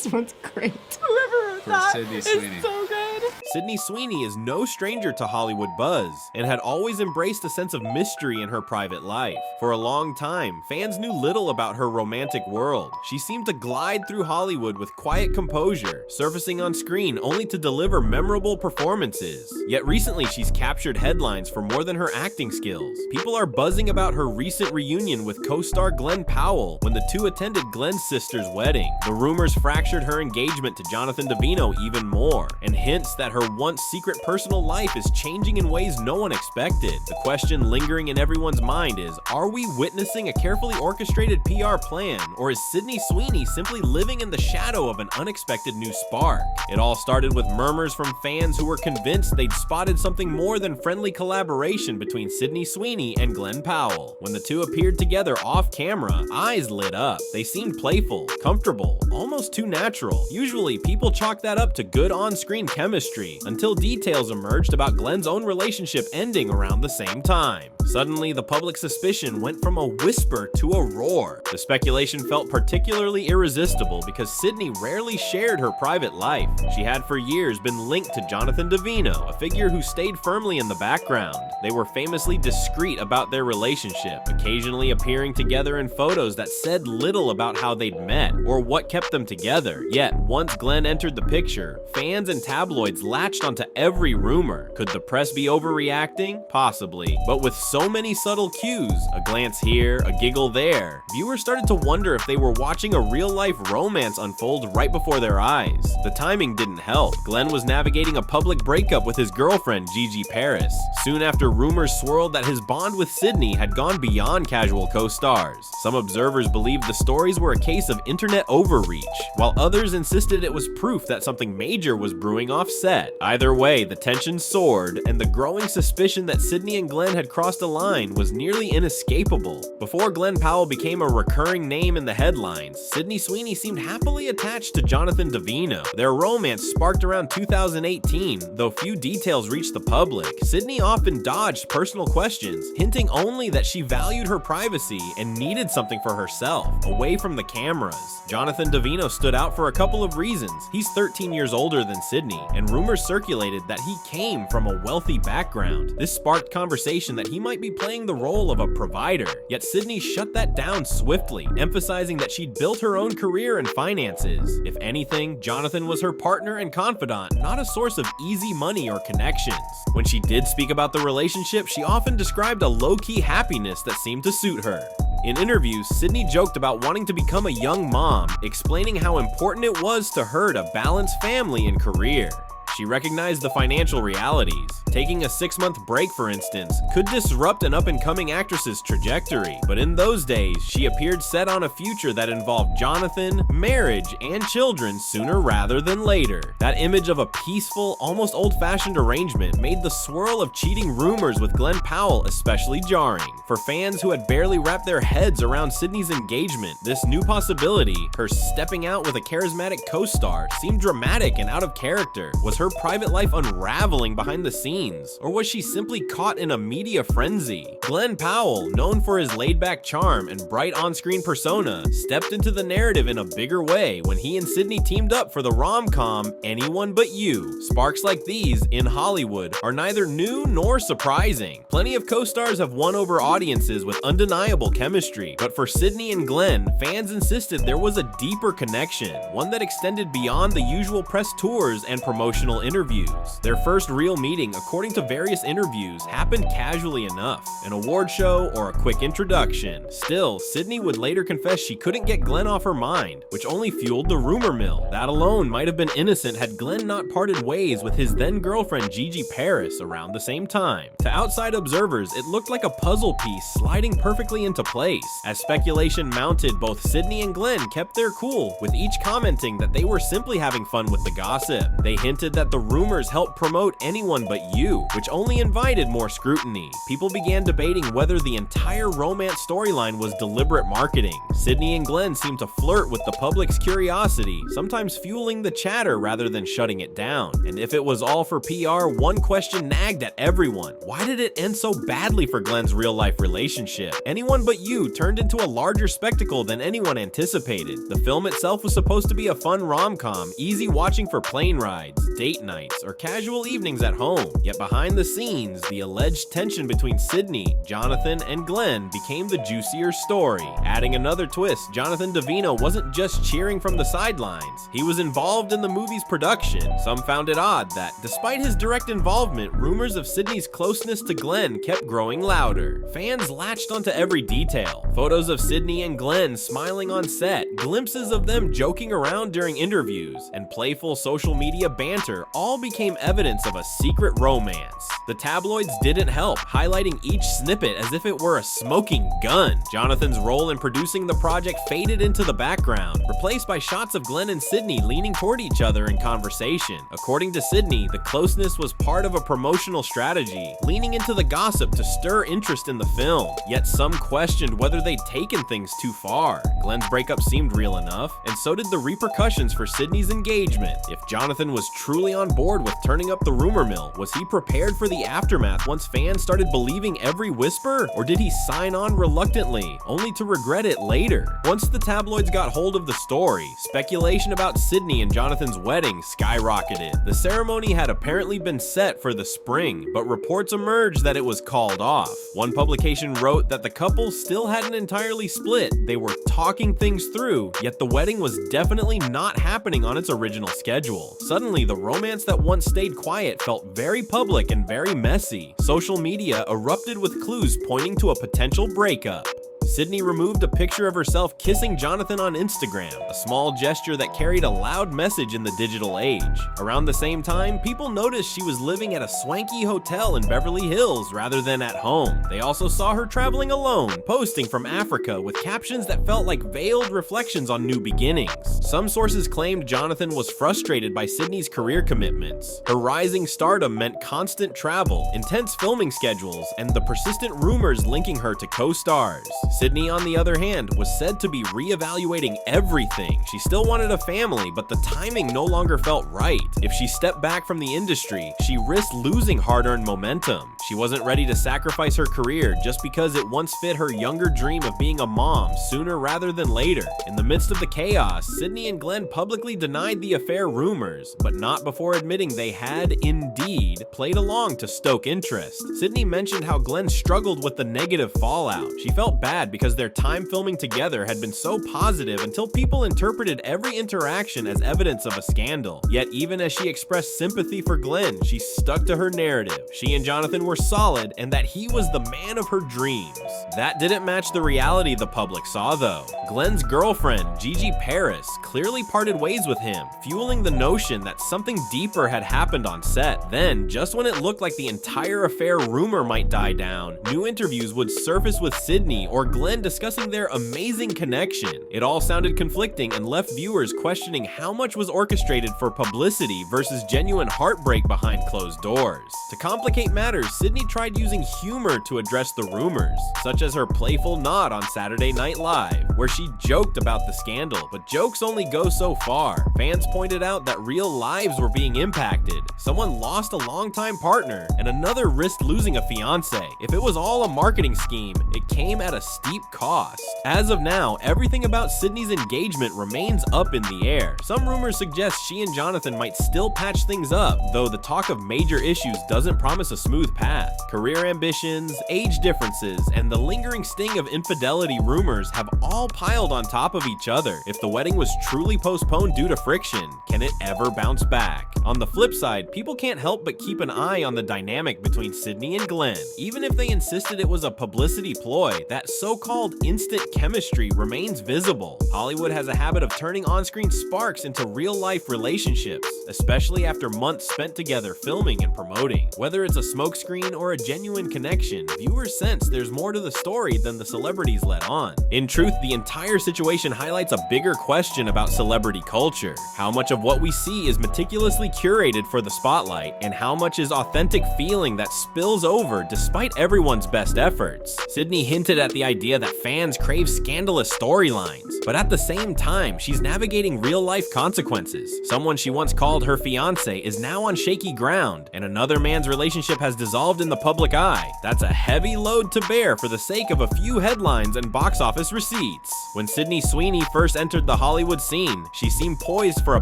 This one's great. Whoever wrote that Sydney is Sweeney. so good. Sydney Sweeney is no stranger to Hollywood buzz and had always embraced a sense of mystery in her private life. For a long time, fans knew little about her romantic world. She seemed to glide through Hollywood with quiet composure, surfacing on screen only to deliver memorable performances. Yet recently, she's captured headlines for more than her acting skills. People are buzzing about her recent reunion with co-star Glen Powell when the two attended Glen's sister's wedding. The rumors fractured her engagement to Jonathan Davino even more, and hints that her once secret personal life is changing in ways no one expected. The question lingering in everyone's mind is, are we witnessing a carefully orchestrated PR plan, or is Sydney Sweeney simply living in the shadow of an unexpected new spark? It all started with murmurs from fans who were convinced they'd spotted something more than friendly collaboration between Sydney Sweeney and Glen Powell. When the two appeared together off camera, eyes lit up. They seemed playful, comfortable, almost too natural. Usually, people chalk that up to good on-screen chemistry, until details emerged about Glen's own relationship ending around the same time. Suddenly, the public suspicion went from a whisper to a roar. The speculation felt particularly irresistible because Sydney rarely shared her private life. She had for years been linked to Jonathan Davino, a figure who stayed firmly in the background. They were famously discreet about their relationship, occasionally appearing together in photos that said little about how they'd met or what kept them together. Yet, once Glen entered the picture, fans and tabloids latched onto every rumor. Could the press be overreacting? Possibly. But with so many subtle cues, a glance here, a giggle there, viewers started to wonder if they were watching a real-life romance unfold right before their eyes. The timing didn't help. Glen was navigating a public breakup with his girlfriend, Gigi Paris. Soon after, rumors swirled that his bond with Sydney had gone beyond casual co-stars. Some observers believed the stories were a case of internet overreach, while others insisted it was proof that something major was brewing off set. Either way, the tension soared, and the growing suspicion that Sydney and Glen had crossed a line was nearly inescapable. Before Glen Powell became a recurring name in the headlines, Sydney Sweeney seemed happily attached to Jonathan Davino. Their romance sparked around 2018, though few details reached the public. Sydney often dodged personal questions, hinting only that she valued her privacy and needed something for herself, away from the cameras. Jonathan Davino stood out for a couple of reasons. He's 13 years older than Sydney, and rumors circulated that he came from a wealthy background. This sparked conversation that he might be playing the role of a provider, yet Sydney shut that down swiftly, emphasizing that she'd built her own career and finances. If anything, Jonathan was her partner and confidant, not a source of easy money or connections. When she did speak about the relationship, she often described a low-key happiness that seemed to suit her. In interviews, Sydney joked about wanting to become a young mom, explaining how important it was to her to balance family and career. She recognized the financial realities. Taking a 6-month break, for instance, could disrupt an up-and-coming actress's trajectory. But in those days, she appeared set on a future that involved Jonathan, marriage, and children sooner rather than later. That image of a peaceful, almost old-fashioned arrangement made the swirl of cheating rumors with Glen Powell especially jarring. For fans who had barely wrapped their heads around Sydney's engagement, this new possibility, her stepping out with a charismatic co-star, seemed dramatic and out of character. Was her private life unraveling behind the scenes? Or was she simply caught in a media frenzy? Glen Powell, known for his laid-back charm and bright on-screen persona, stepped into the narrative in a bigger way when he and Sydney teamed up for the rom-com Anyone But You. Sparks like these, in Hollywood, are neither new nor surprising. Plenty of co-stars have won over audiences with undeniable chemistry, but for Sydney and Glen, fans insisted there was a deeper connection, one that extended beyond the usual press tours and promotional interviews. Their first real meeting, according to various interviews, happened casually enough, an award show or a quick introduction. Still, Sydney would later confess she couldn't get Glen off her mind, which only fueled the rumor mill. That alone might have been innocent had Glen not parted ways with his then-girlfriend Gigi Paris around the same time. To outside observers, it looked like a puzzle piece sliding perfectly into place. As speculation mounted, both Sydney and Glen kept their cool, with each commenting that they were simply having fun with the gossip. They hinted that the rumors helped promote Anyone But You, which only invited more scrutiny. People began debating whether the entire romance storyline was deliberate marketing. Sydney and Glen seemed to flirt with the public's curiosity, sometimes fueling the chatter rather than shutting it down. And if it was all for PR, one question nagged at everyone. Why did it end so badly for Glen's real-life relationship? Anyone But You turned into a larger spectacle than anyone anticipated. The film itself was supposed to be a fun rom-com, easy watching for plane rides, date nights, or casual evenings at home. Yet behind the scenes, the alleged tension between Sydney, Jonathan, and Glen became the juicier story. Adding another twist, Jonathan Davino wasn't just cheering from the sidelines. He was involved in the movie's production. Some found it odd that, despite his direct involvement, rumors of Sydney's closeness to Glen kept growing louder. Fans latched onto every detail. Photos of Sydney and Glen smiling on set, glimpses of them joking around during interviews, and playful social media banter all became evidence of a secret romance. The tabloids didn't help, highlighting each snippet as if it were a smoking gun. Jonathan's role in producing the project faded into the background, replaced by shots of Glen and Sydney leaning toward each other in conversation. According to Sydney, the closeness was part of a promotional strategy, leaning into the gossip to stir interest in the film. Yet some questioned whether they'd taken things too far. Glen's breakup seemed real enough, and so did the repercussions for Sydney's engagement. If Jonathan was truly on board with turning up the rumor mill, was he prepared for the aftermath once fans started believing every whisper? Or did he sign on reluctantly, only to regret it later? Once the tabloids got hold of the story, speculation about Sydney and Jonathan's wedding skyrocketed. The ceremony had apparently been set for the spring, but reports emerged that it was called off. One publication wrote that the couple still hadn't entirely split. They were talking things through, yet the wedding was definitely not happening on its original schedule. Suddenly, the romance that once stayed quiet felt very public and very messy. Social media erupted with clues pointing to a potential breakup. Sydney removed a picture of herself kissing Jonathan on Instagram, a small gesture that carried a loud message in the digital age. Around the same time, people noticed she was living at a swanky hotel in Beverly Hills rather than at home. They also saw her traveling alone, posting from Africa with captions that felt like veiled reflections on new beginnings. Some sources claimed Jonathan was frustrated by Sydney's career commitments. Her rising stardom meant constant travel, intense filming schedules, and the persistent rumors linking her to co-stars. Sydney, on the other hand, was said to be reevaluating everything. She still wanted a family, but the timing no longer felt right. If she stepped back from the industry, she risked losing hard-earned momentum. She wasn't ready to sacrifice her career just because it once fit her younger dream of being a mom sooner rather than later. In the midst of the chaos, Sydney and Glen publicly denied the affair rumors, but not before admitting they had, indeed, played along to stoke interest. Sydney mentioned how Glen struggled with the negative fallout. She felt bad because their time filming together had been so positive until people interpreted every interaction as evidence of a scandal. Yet even as she expressed sympathy for Glen, she stuck to her narrative. She and Jonathan were solid and that he was the man of her dreams. That didn't match the reality the public saw though. Glen's girlfriend, Gigi Paris, clearly parted ways with him, fueling the notion that something deeper had happened on set. Then, just when it looked like the entire affair rumor might die down, new interviews would surface with Sydney or Glen discussing their amazing connection. It all sounded conflicting and left viewers questioning how much was orchestrated for publicity versus genuine heartbreak behind closed doors. To complicate matters, Sydney tried using humor to address the rumors, such as her playful nod on Saturday Night Live, where she joked about the scandal, but jokes only go so far. Fans pointed out that real lives were being impacted. Someone lost a longtime partner, and another risked losing a fiance. If it was all a marketing scheme, it came at a steep cost. As of now, everything about Sydney's engagement remains up in the air. Some rumors suggest she and Jonathan might still patch things up, though the talk of major issues doesn't promise a smooth path. Career ambitions, age differences, and the lingering sting of infidelity rumors have all piled on top of each other. If the wedding was truly postponed due to friction, can it ever bounce back? On the flip side, people can't help but keep an eye on the dynamic between Sydney and Glen. Even if they insisted it was a publicity ploy, that so so-called instant chemistry remains visible. Hollywood has a habit of turning on-screen sparks into real-life relationships, especially after months spent together filming and promoting. Whether it's a smokescreen or a genuine connection, viewers sense there's more to the story than the celebrities let on. In truth, the entire situation highlights a bigger question about celebrity culture. How much of what we see is meticulously curated for the spotlight, and how much is authentic feeling that spills over despite everyone's best efforts? Sydney hinted at the idea that fans crave scandalous storylines, but at the same time, she's navigating real-life consequences. Someone she once called her fiancé is now on shaky ground, and another man's relationship has dissolved in the public eye. That's a heavy load to bear for the sake of a few headlines and box office receipts. When Sydney Sweeney first entered the Hollywood scene, she seemed poised for a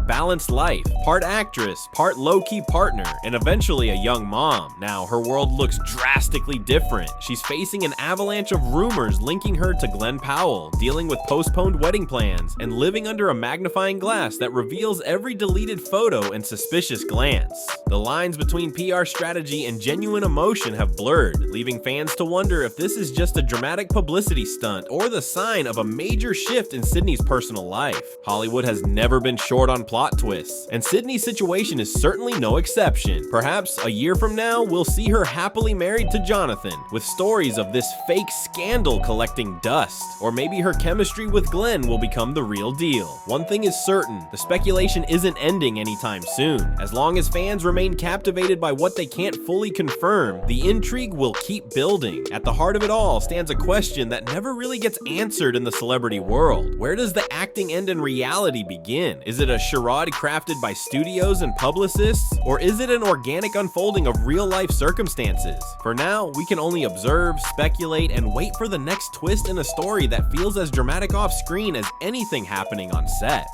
balanced life, part actress, part low-key partner, and eventually a young mom. Now, her world looks drastically different. She's facing an avalanche of rumors linking her to Glen Powell, dealing with postponed wedding plans, and living under a magnifying glass that reveals every deleted photo and suspicious glance. The lines between PR strategy and genuine emotion have blurred, leaving fans to wonder if this is just a dramatic publicity stunt or the sign of a major shift in Sydney's personal life. Hollywood has never been short on plot twists, and Sydney's situation is certainly no exception. Perhaps a year from now, we'll see her happily married to Jonathan, with stories of this fake scandal collecting dust. Or maybe her chemistry with Glen will become the real deal. One thing is certain, the speculation isn't ending anytime soon. As long as fans remain captivated by what they can't fully confirm, the intrigue will keep building. At the heart of it all stands a question that never really gets answered in the celebrity world. Where does the acting end and reality begin? Is it a charade crafted by studios and publicists, or is it an organic unfolding of real-life circumstances? For now, we can only observe, speculate, and wait for the next twist in a story that feels as dramatic off-screen as anything happening on set.